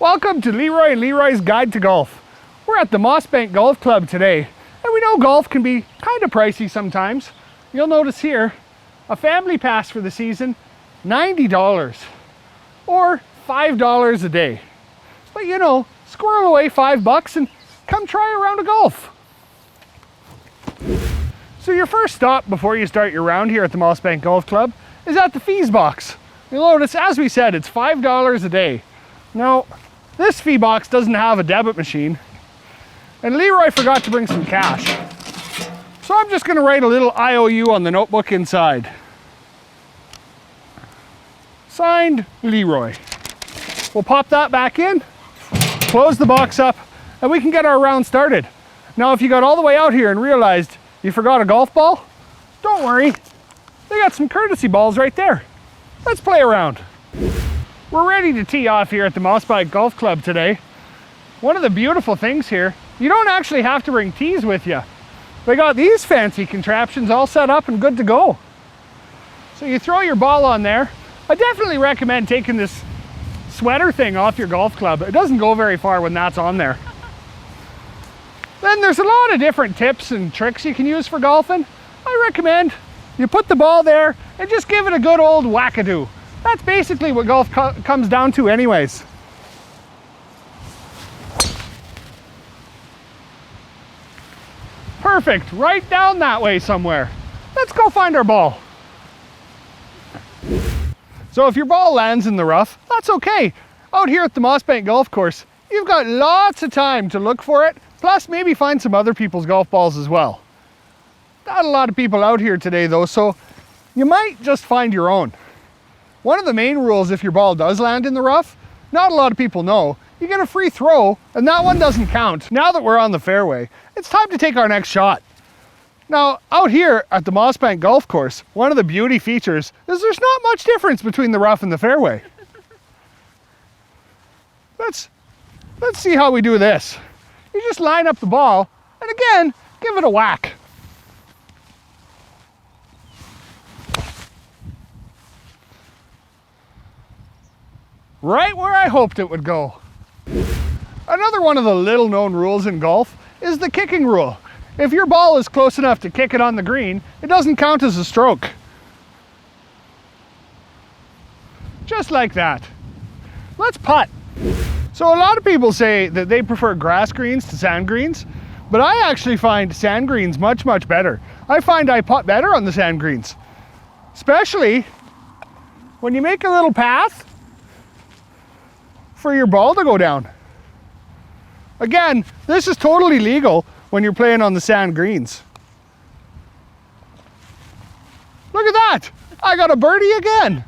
Welcome to Leroy and Leroy's Guide to Golf. We're at the Mossbank Golf Club today, and we know golf can be kind of pricey sometimes. You'll notice here, a family pass for the season, $90 or $5 a day. But you know, squirrel away $5 and come try a round of golf. So your first stop before you start your round here at the Mossbank Golf Club is at the fees box. You'll notice, as we said, it's $5 a day. Now, this fee box doesn't have a debit machine, and Leroy forgot to bring some cash. So I'm just gonna write a little IOU on the notebook inside. Signed, Leroy. We'll pop that back in, close the box up, and we can get our round started. Now, if you got all the way out here and realized you forgot a golf ball, don't worry. They got some courtesy balls right there. Let's play around. We're ready to tee off here at the Mossbank Golf Club today. One of the beautiful things here, you don't actually have to bring tees with you. They got these fancy contraptions all set up and good to go. So you throw your ball on there. I definitely recommend taking this sweater thing off your golf club. It doesn't go very far when that's on there. Then there's a lot of different tips and tricks you can use for golfing. I recommend you put the ball there and just give it a good old wackadoo. That's basically what golf comes down to anyways. Perfect, right down that way somewhere. Let's go find our ball. So if your ball lands in the rough, that's okay. Out here at the Mossbank Golf Course, you've got lots of time to look for it, plus maybe find some other people's golf balls as well. Not a lot of people out here today though, so you might just find your own. One of the main rules if your ball does land in the rough, not a lot of people know, you get a free throw and that one doesn't count. Now that we're on the fairway, it's time to take our next shot. Now, out here at the Mossbank Golf Course, one of the beauty features is there's not much difference between the rough and the fairway. Let's see how we do this. You just line up the ball and again, give it a whack. Right where I hoped it would go. Another one of the little known rules in golf is the kicking rule. If your ball is close enough to kick it on the green, it doesn't count as a stroke. Just like that. Let's putt. So a lot of people say that they prefer grass greens to sand greens, but I actually find sand greens much, much better. I find I putt better on the sand greens, especially when you make a little path for your ball to go down. Again, this is totally legal when you're playing on the sand greens. Look at that! I got a birdie again!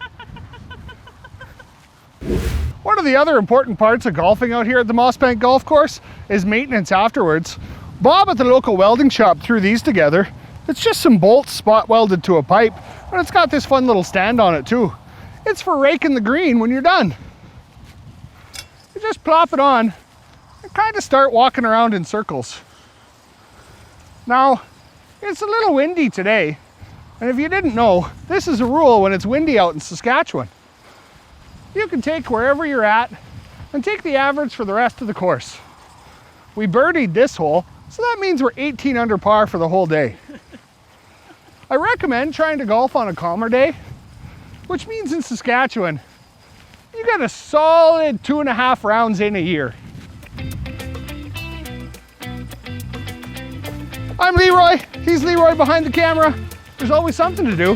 One of the other important parts of golfing out here at the Mossbank Golf Course is maintenance afterwards. Bob at the local welding shop threw these together. It's just some bolts spot welded to a pipe, and it's got this fun little stand on it too. It's for raking the green when you're done. You just plop it on and kind of start walking around in circles. Now, it's a little windy today, and if you didn't know, this is a rule when it's windy out in Saskatchewan. You can take wherever you're at and take the average for the rest of the course. We birdied this hole, so that means we're 18 under par for the whole day. I recommend trying to golf on a calmer day, which means in Saskatchewan, you get a solid 2.5 rounds in a year. I'm Leroy, he's Leroy behind the camera. There's always something to do.